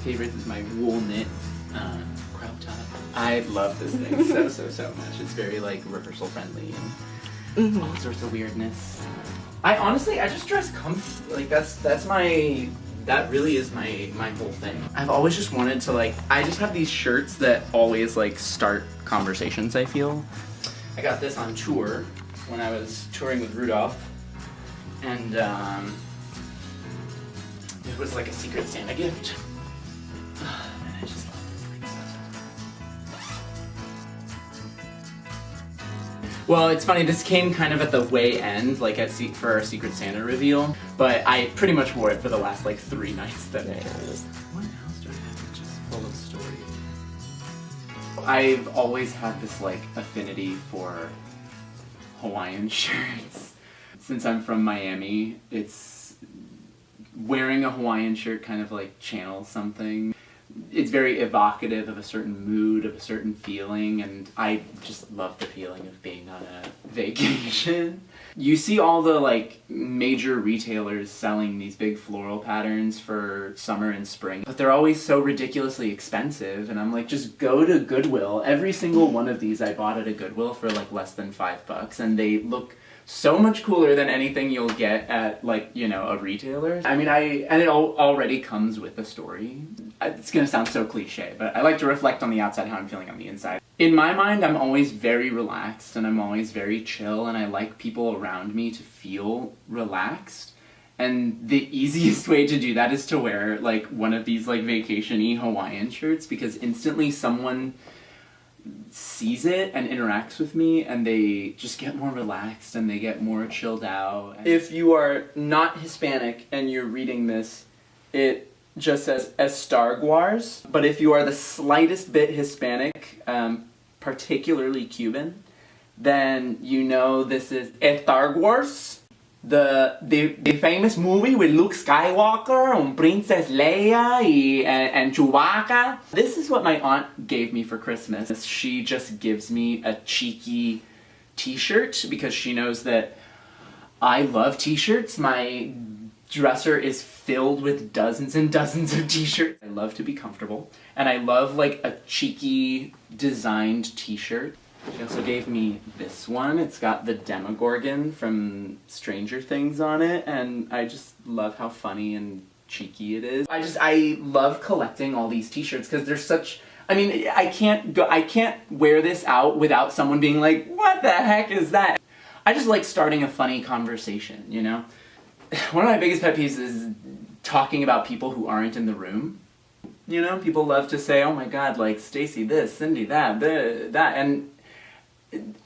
favorites is my wool knit crop top. I love this thing so much. It's very like rehearsal friendly and all sorts of weirdness. I just dress comfy. Like that really is my whole thing. I've always just wanted to I just have these shirts that always start conversations, I feel. I got this on tour when I was touring with Rudolph, and it was like a Secret Santa gift. And I just love it. Well, it's funny, this came kind of at the way end, for our Secret Santa reveal, but I pretty much wore it for the last 3 nights that I was. What else do I have that's just full of stories? I've always had this affinity for Hawaiian shirts. Since I'm from Miami, wearing a Hawaiian shirt kind of channels something. It's very evocative of a certain mood, of a certain feeling, and I just love the feeling of being on a vacation. You see all the major retailers selling these big floral patterns for summer and spring, but they're always so ridiculously expensive, and I'm just go to Goodwill. Every single one of these I bought at a Goodwill for less than $5, and they look so much cooler than anything you'll get at a retailer. I mean, and it already comes with a story. It's gonna sound so cliche, but I like to reflect on the outside how I'm feeling on the inside. In my mind, I'm always very relaxed and I'm always very chill, and I like people around me to feel relaxed. And the easiest way to do that is to wear one of these vacation-y Hawaiian shirts, because instantly someone sees it and interacts with me and they just get more relaxed and they get more chilled out. If you are not Hispanic and you're reading this, it just says Estarguars, but if you are the slightest bit Hispanic, particularly Cuban, then you know this is Estarguars, the famous movie with Luke Skywalker and Princess Leia and Chewbacca. This is what my aunt gave me for Christmas. She just gives me a cheeky t-shirt because she knows that I love t-shirts. My dresser is filled with dozens and dozens of t-shirts. I love to be comfortable, and I love a cheeky designed t-shirt. She also gave me this one. It's got the Demogorgon from Stranger Things on it, and I just love how funny and cheeky it is. I love collecting all these t-shirts because they're such... I mean, I can't wear this out without someone being like, what the heck is that? I just like starting a funny conversation, you know? One of my biggest pet peeves is talking about people who aren't in the room. You know, people love to say, oh my god, Stacy this, Cindy that, and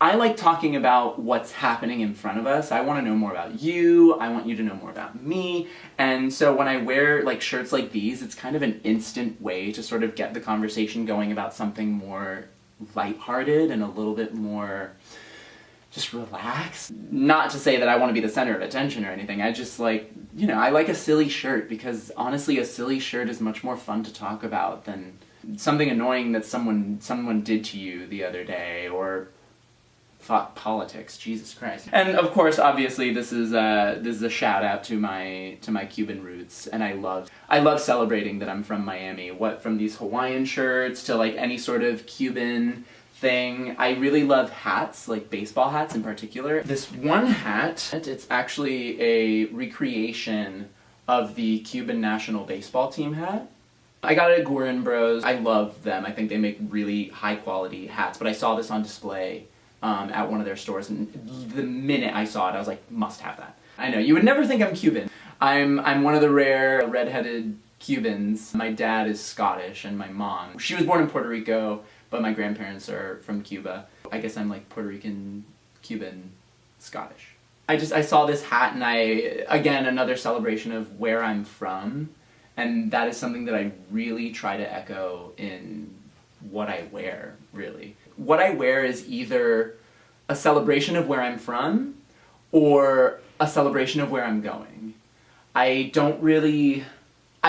I like talking about what's happening in front of us. I want to know more about you, I want you to know more about me, and so when I wear shirts like these, it's kind of an instant way to sort of get the conversation going about something more lighthearted and a little bit more just relaxed. Not to say that I want to be the center of attention or anything, I just I like a silly shirt because honestly a silly shirt is much more fun to talk about than something annoying that someone did to you the other day, or politics, Jesus Christ. And of course, obviously, this is a shout out to my Cuban roots, and I love celebrating that I'm from Miami. From these Hawaiian shirts to any sort of Cuban thing. I really love hats, baseball hats in particular. This one hat, it's actually a recreation of the Cuban national baseball team hat. I got it at Guerin Bros. I love them. I think they make really high quality hats, but I saw this on display at one of their stores, and the minute I saw it, I was like, must have that. I know, you would never think I'm Cuban. I'm one of the rare redheaded Cubans. My dad is Scottish, and my mom, she was born in Puerto Rico, but my grandparents are from Cuba. I guess I'm Puerto Rican, Cuban, Scottish. I saw this hat, and again, another celebration of where I'm from, and that is something that I really try to echo in what I wear, really. What I wear is either a celebration of where I'm from, or a celebration of where I'm going. I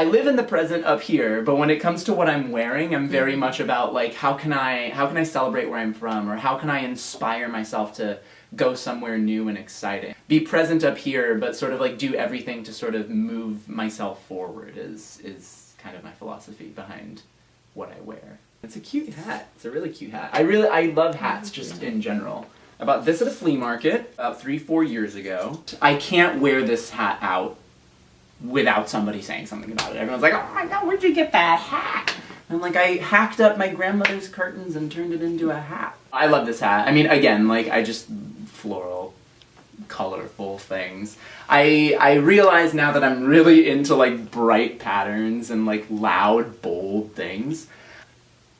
live in the present up here, but when it comes to what I'm wearing, I'm very much about how can I celebrate where I'm from, or how can I inspire myself to go somewhere new and exciting. Be present up here, but sort of do everything to sort of move myself forward is kind of my philosophy behind what I wear. It's a cute hat. It's a really cute hat. I love hats just in general. I bought this at a flea market about 3-4 years ago. I can't wear this hat out without somebody saying something about it. Everyone's like, oh my god, where'd you get that hat? And like, I hacked up my grandmother's curtains and turned it into a hat. I love this hat. I mean, again, like, floral, colorful things. I realize now that I'm really into like bright patterns and like loud, bold things.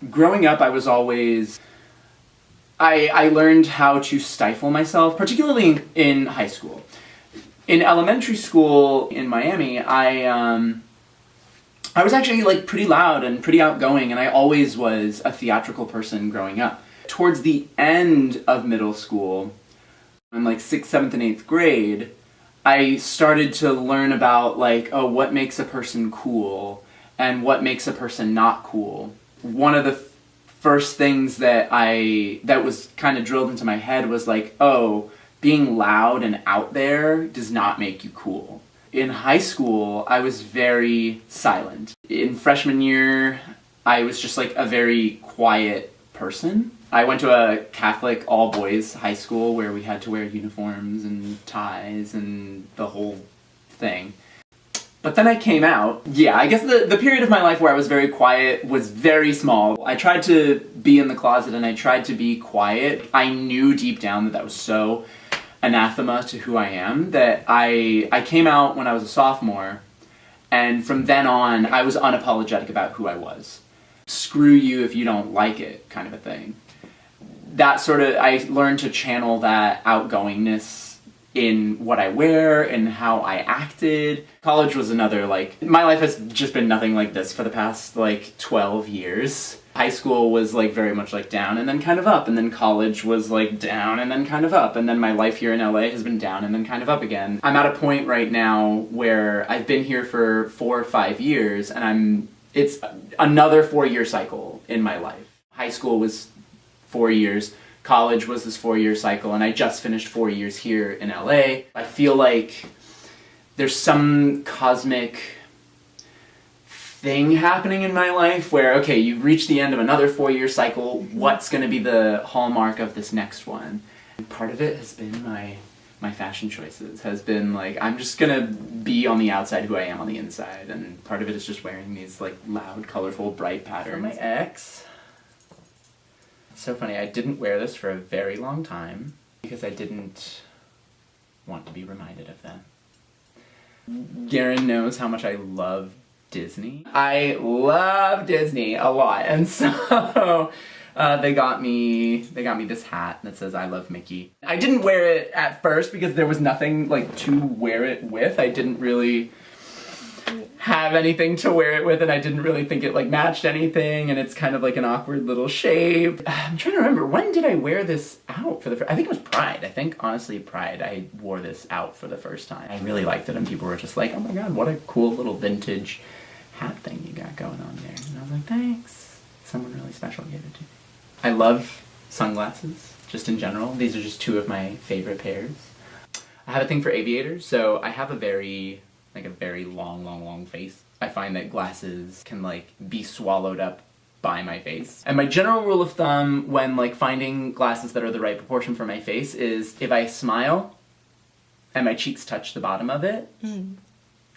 Growing up, I was always... I learned how to stifle myself, particularly in high school. In elementary school in Miami, I was actually like pretty loud and pretty outgoing, and I always was a theatrical person growing up. Towards the end of middle school, in like 6th, 7th, and 8th grade, I started to learn about like, oh, what makes a person cool and what makes a person not cool. One of the first things that was kind of drilled into my head was like, oh, being loud and out there does not make you cool. In high school, I was very silent. In freshman year, I was just like a very quiet person. I went to a Catholic all-boys high school where we had to wear uniforms and ties and the whole thing. But then I came out. Yeah, I guess the period of my life where I was very quiet was very small. I tried to be in the closet and I tried to be quiet. I knew deep down that was so anathema to who I am that I came out when I was a sophomore, and from then on I was unapologetic about who I was. Screw you if you don't like it, kind of a thing. I learned to channel that outgoingness in what I wear and how I acted. College was another, my life has just been nothing like this for the past 12 years. High school was very much down and then kind of up, and then college was down and then kind of up, and then my life here in LA has been down and then kind of up again. I'm at a point right now where I've been here for 4 or 5 years, and it's another 4-year cycle in my life. High school was 4 years, college was this 4-year cycle, and I just finished 4 years here in LA. I feel like there's some cosmic thing happening in my life where, okay, you've reached the end of another 4-year cycle, what's going to be the hallmark of this next one? And part of it has been my fashion choices, has been I'm just going to be on the outside who I am on the inside, and part of it is just wearing these loud, colorful, bright patterns. For my ex, it's so funny, I didn't wear this for a very long time because I didn't want to be reminded of them. Garen knows how much I love Disney. I love Disney a lot, and so they got me this hat that says I love Mickey. I didn't wear it at first because there was nothing to wear it with. I didn't really have anything to wear it with, and I didn't really think it matched anything, and it's kind of an awkward little shape. I'm trying to remember, when did I wear this out for the first? I think it was Pride. I think honestly Pride, I wore this out for the first time. I really liked it, and people were just like, oh my god, what a cool little vintage hat thing you got going on there. And I was like, thanks. Someone really special gave it to me. I love sunglasses, just in general. These are just 2 of my favorite pairs. I have a thing for aviators, so I have a very long face. I find that glasses can be swallowed up by my face. And my general rule of thumb when finding glasses that are the right proportion for my face is if I smile and my cheeks touch the bottom of it, then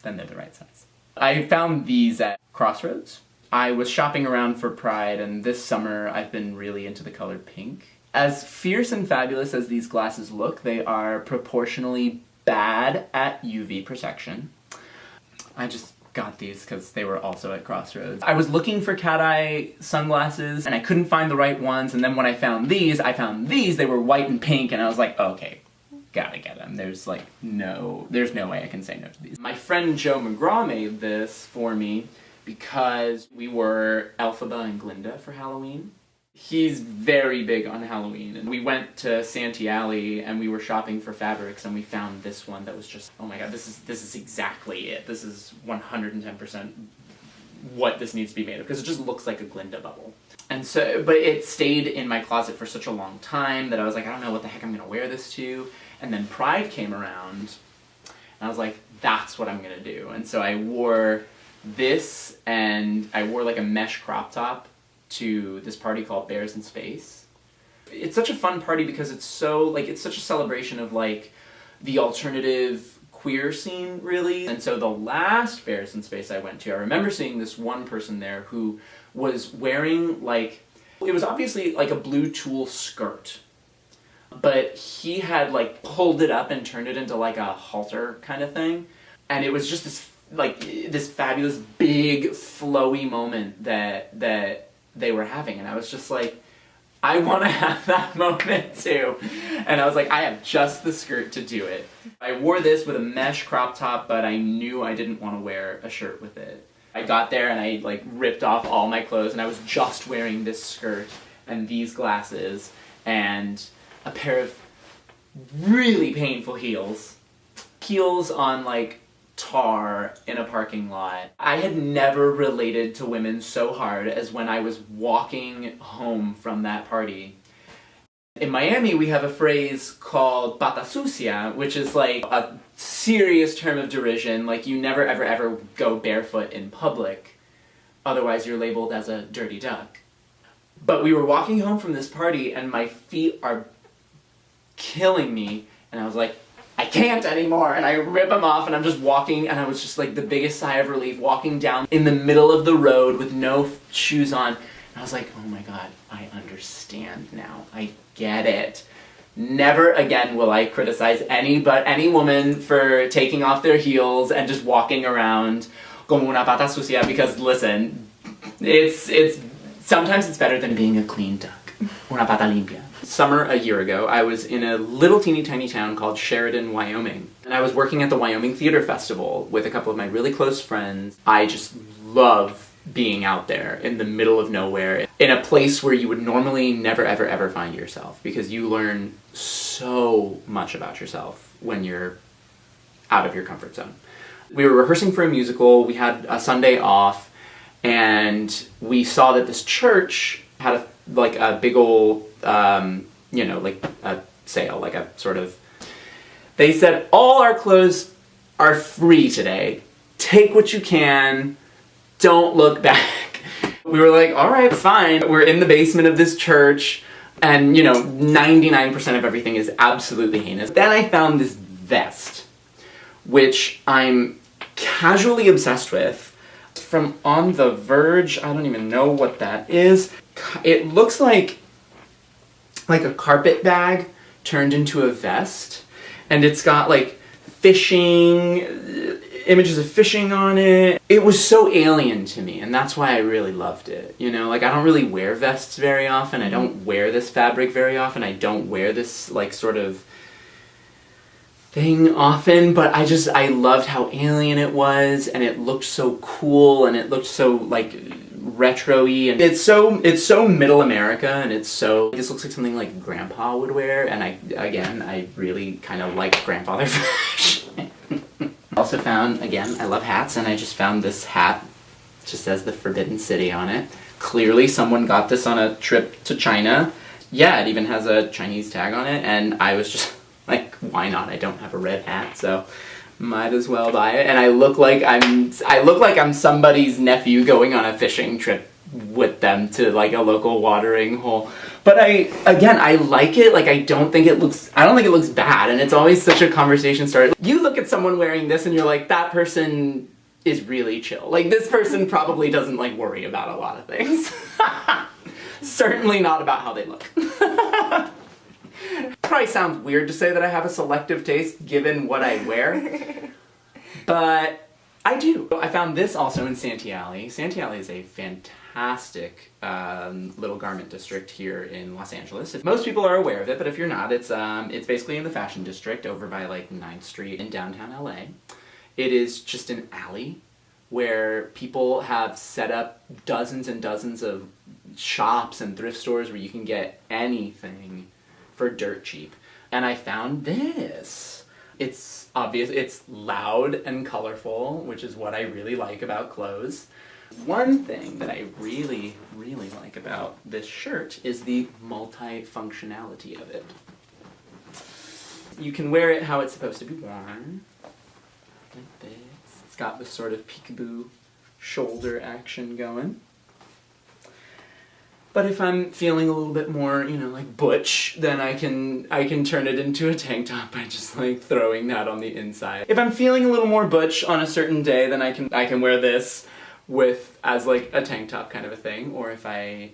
they're the right size. I found these at Crossroads. I was shopping around for Pride, and this summer I've been really into the color pink. As fierce and fabulous as these glasses look, they are proportionally bad at UV protection. I just got these because they were also at Crossroads. I was looking for cat-eye sunglasses, and I couldn't find the right ones, and then when I found these, they were white and pink, and I was like, okay, gotta get them. There's no way I can say no to these. My friend Joe McGraw made this for me because we were Elphaba and Glinda for Halloween. He's very big on Halloween, and we went to Santee Alley and we were shopping for fabrics, and we found this one that was just, oh my god, this is exactly it. This is 110% what this needs to be made of, because it just looks like a Glinda bubble. And so, but it stayed in my closet for such a long time that I was like, I don't know what the heck I'm gonna wear this to. And then Pride came around, and I was like, that's what I'm gonna do. And so I wore this, and I wore like a mesh crop top to this party called Bears in Space. It's such a fun party because it's such a celebration of like the alternative queer scene, really. And so the last Bears in Space I went to, I remember seeing this one person there who was wearing like, it was obviously like a blue tulle skirt, but he had like pulled it up and turned it into like a halter kind of thing. And it was just this fabulous big flowy moment that they were having. And I was just like, I want to have that moment too. And I was like, I have just the skirt to do it. I wore this with a mesh crop top, but I knew I didn't want to wear a shirt with it. I got there and I like ripped off all my clothes and I was just wearing this skirt and these glasses and a pair of really painful heels. Heels on like tar in a parking lot. I had never related to women so hard as when I was walking home from that party. In Miami, we have a phrase called pata sucia, which is like a serious term of derision, like you never ever ever go barefoot in public, otherwise you're labeled as a dirty duck. But we were walking home from this party and my feet are killing me, and I was like, I can't anymore, and I rip them off and I'm just walking, and I was just like the biggest sigh of relief walking down in the middle of the road with no shoes on, and I was like, oh my god, I understand now, I get it. Never again will I criticize any woman for taking off their heels and just walking around como una pata sucia, because listen, it's sometimes it's better than being a clean duck. Una pata limpia. Summer a year ago, I was in a little teeny tiny town called Sheridan, Wyoming. And I was working at the Wyoming Theater Festival with a couple of my really close friends. I just love being out there in the middle of nowhere, in a place where you would normally never ever ever find yourself, because you learn so much about yourself when you're out of your comfort zone. We were rehearsing for a musical, we had a Sunday off, and we saw that this church had a big old, like a sale, like a sort of, they said, all our clothes are free today. Take what you can, don't look back. We were like, all right, fine. We're in the basement of this church, and 99% of everything is absolutely heinous. Then I found this vest, which I'm casually obsessed with. From On the Verge, I don't even know what that is. It looks like a carpet bag turned into a vest, and it's got like fishing, images of fishing on it. It was so alien to me, and that's why I really loved it. I don't really wear vests very often, I don't wear this fabric very often, I don't wear this like sort of thing often, but I loved how alien it was, and it looked so cool, and it looked so like retro-y, and it's so middle America, and this looks like something like Grandpa would wear, and I really kind of like grandfather fashion. Also found, again, I love hats, and I just found this hat, it just says the Forbidden City on it. Clearly someone got this on a trip to China. Yeah, it even has a Chinese tag on it, and I was just like, why not? I don't have a red hat, so might as well buy it. And I look like I'm somebody's nephew going on a fishing trip with them to like a local watering hole. But I like it. Like I don't think it looks bad, and it's always such a conversation starter. You look at someone wearing this and you're like, that person is really chill. Like this person probably doesn't like worry about a lot of things. Certainly not about how they look. Probably sounds weird to say that I have a selective taste given what I wear, but I do. I found this also in Santee Alley. Santee Alley is a fantastic little garment district here in Los Angeles. Most people are aware of it, but if you're not, it's basically in the fashion district over by like 9th Street in downtown LA. It is just an alley where people have set up dozens and dozens of shops and thrift stores where you can get anything for dirt cheap. And I found this. It's obvious, it's loud and colorful, which is what I really like about clothes. One thing that I really, really like about this shirt is the multifunctionality of it. You can wear it how it's supposed to be worn, like this. It's got this sort of peekaboo shoulder action going. But if I'm feeling a little bit more, you know, like butch, then I can turn it into a tank top by just like throwing that on the inside. If I'm feeling a little more butch on a certain day, then I can wear this as like a tank top kind of a thing. Or if I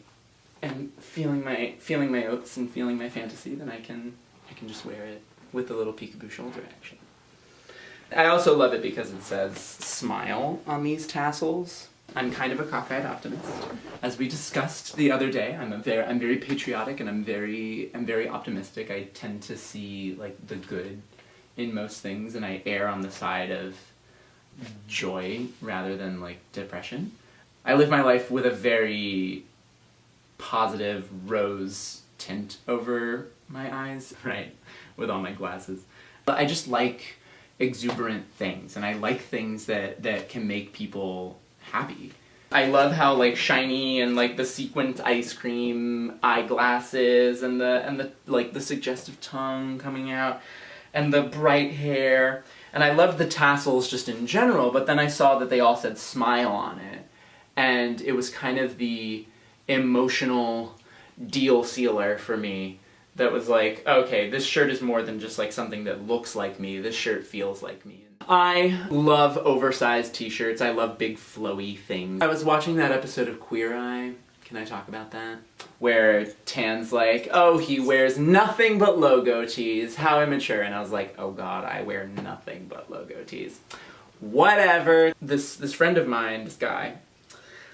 am feeling my oats and feeling my fantasy, then I can just wear it with a little peekaboo shoulder action. I also love it because it says smile on these tassels. I'm kind of a cockeyed optimist. As we discussed the other day, I'm very patriotic and I'm very optimistic. I tend to see like the good in most things, and I err on the side of joy rather than like depression. I live my life with a very positive rose tint over my eyes, right, with all my glasses. But I just like exuberant things, and I like things that can make people happy. I love how like shiny and like the sequined ice cream eyeglasses and the like the suggestive tongue coming out and the bright hair, and I love the tassels just in general, but then I saw that they all said smile on it, and it was kind of the emotional deal sealer for me that was like, okay, this shirt is more than just like something that looks like me, this shirt feels like me. I love oversized t-shirts. I love big flowy things. I was watching that episode of Queer Eye. Can I talk about that? Where Tan's like, oh, he wears nothing but logo tees. How immature. And I was like, oh god, I wear nothing but logo tees. Whatever. This friend of mine, this guy,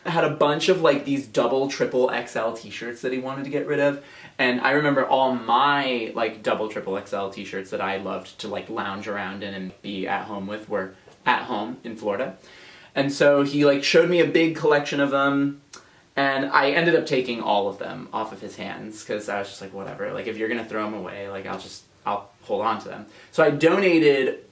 had a bunch of like these double, triple XL t-shirts that he wanted to get rid of. And I remember all my like double, triple XL t-shirts that I loved to like lounge around in and be at home with were at home in Florida. And so he like showed me a big collection of them, and I ended up taking all of them off of his hands because I was just like, whatever, like if you're gonna throw them away, like I'll hold on to them. So I donated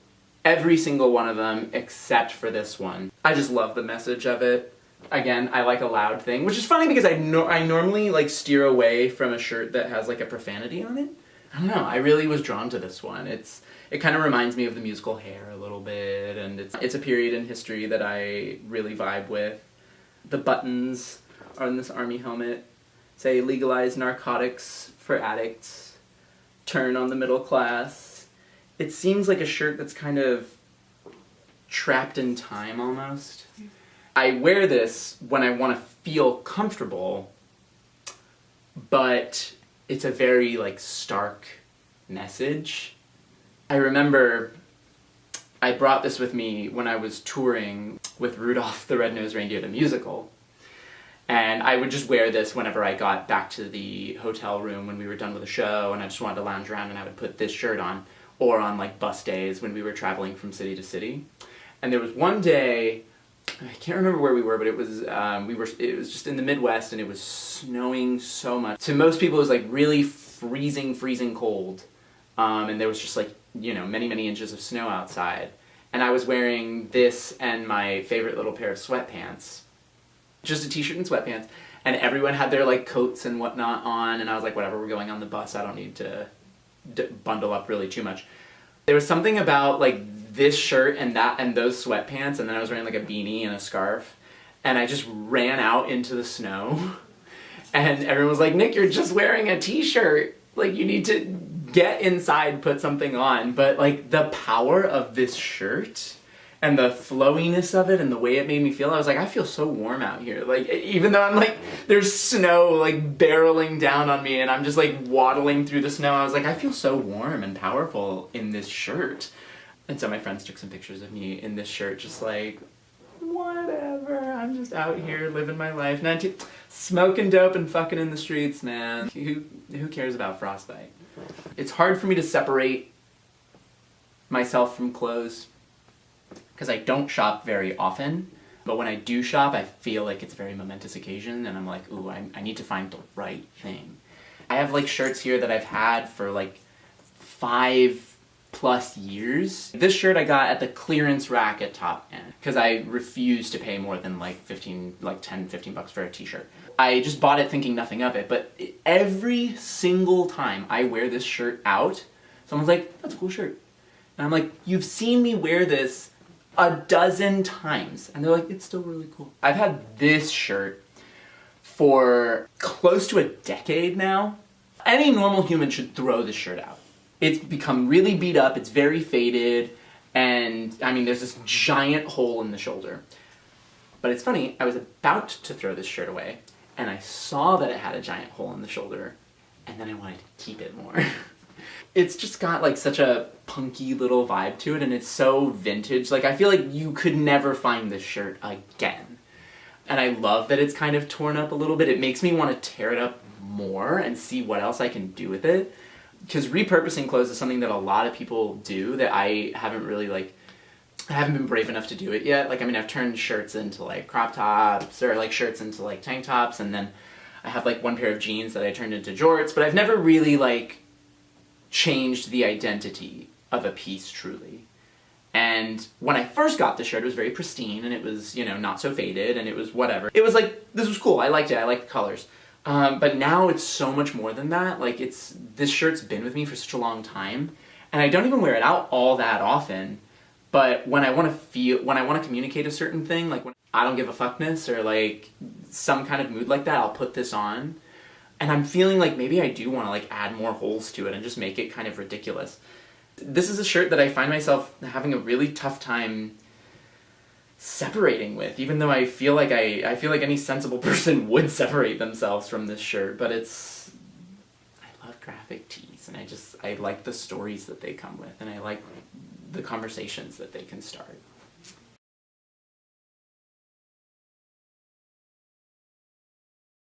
every single one of them except for this one. I just love the message of it. Again, I like a loud thing, which is funny because I normally like steer away from a shirt that has like a profanity on it. I don't know, I really was drawn to this one. It kind of reminds me of the musical Hair a little bit, and it's a period in history that I really vibe with. The buttons on this army helmet say legalize narcotics for addicts, turn on the middle class. It seems like a shirt that's kind of trapped in time almost. I wear this when I want to feel comfortable, but it's a very like stark message. I remember I brought this with me when I was touring with Rudolph the Red-Nosed Reindeer the musical, and I would just wear this whenever I got back to the hotel room when we were done with the show and I just wanted to lounge around, and I would put this shirt on, or on like bus days when we were traveling from city to city. And there was one day, I can't remember where we were, but it was just in the Midwest, and it was snowing so much. To most people, it was like really freezing cold, and there was just like, you know, many inches of snow outside. And I was wearing this and my favorite little pair of sweatpants, just a t-shirt and sweatpants, and everyone had their like coats and whatnot on, and I was like, whatever, we're going on the bus, I don't need to bundle up really too much. There was something about like this shirt and that and those sweatpants, and then I was wearing like a beanie and a scarf, and I just ran out into the snow, and everyone was like, Nick, you're just wearing a t-shirt, like you need to get inside, put something on. But like the power of this shirt and the flowiness of it and the way it made me feel, I was like, I feel so warm out here. Like, even though I'm like, there's snow like barreling down on me and I'm just like waddling through the snow, I was like, I feel so warm and powerful in this shirt. And so my friends took some pictures of me in this shirt, just like, whatever, I'm just out here living my life, smoking dope and fucking in the streets, man. Who cares about frostbite? It's hard for me to separate myself from clothes because I don't shop very often, but when I do shop, I feel like it's a very momentous occasion, and I'm like, ooh, I need to find the right thing. I have like shirts here that I've had for like 5+ years. This shirt I got at the clearance rack at Top End because I refuse to pay more than like 10, 15 bucks for a t-shirt. I just bought it thinking nothing of it, but every single time I wear this shirt out, someone's like, that's a cool shirt. And I'm like, you've seen me wear this a dozen times, and they're like, it's still really cool. I've had this shirt for close to a decade now. Any normal human should throw this shirt out. It's become really beat up, it's very faded, and I mean, there's this giant hole in the shoulder. But it's funny, I was about to throw this shirt away, and I saw that it had a giant hole in the shoulder, and then I wanted to keep it more. It's just got like such a punky little vibe to it, and it's so vintage. Like, I feel like you could never find this shirt again. And I love that it's kind of torn up a little bit. It makes me want to tear it up more and see what else I can do with it. Because repurposing clothes is something that a lot of people do that I haven't really I haven't been brave enough to do it yet. Like, I mean, I've turned shirts into like crop tops, or like shirts into like tank tops, and then I have like one pair of jeans that I turned into jorts, but I've never really like changed the identity of a piece truly. And when I first got the shirt, it was very pristine, and it was, you know, not so faded, and it was whatever. It was like, this was cool, I liked it, I liked the colors. But now it's so much more than that. Like, this shirt's been with me for such a long time, and I don't even wear it out all that often, but when I want to communicate a certain thing, like when I don't give a fuckness, or like some kind of mood like that, I'll put this on, and I'm feeling like maybe I do want to like add more holes to it and just make it kind of ridiculous. This is a shirt that I find myself having a really tough time separating with, even though I feel like any sensible person would separate themselves from this shirt. But I love graphic tees, and I like the stories that they come with, and I like the conversations that they can start.